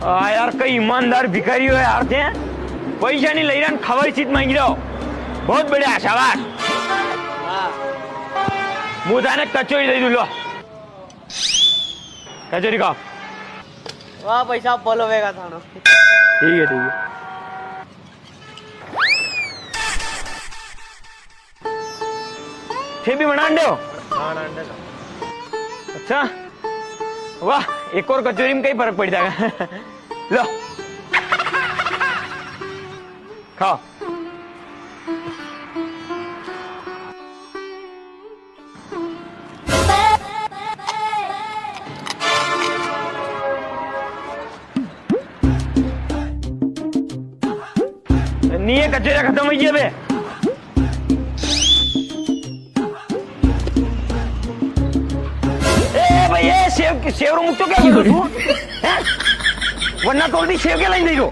यार कई ईमानदार भिखारी हो यार थे पैसा नहीं ले रहा खबर चीज मांगी रहो बहुत बढ़िया शाबाश मुझे ने कचौरी दे दूँ लो कचौरी का वाह पैसा बोलो वेगा थानो ठीक है थे भी बना दो अच्छा वाह एक और कचौरी में कई फर्क पड़ जाएगा लो खाओ नहीं है कचौरिया खत्म हो गया बे सेव सेव मुक्तो क्या बोल तू वरना तो सेव के लाइन दे दो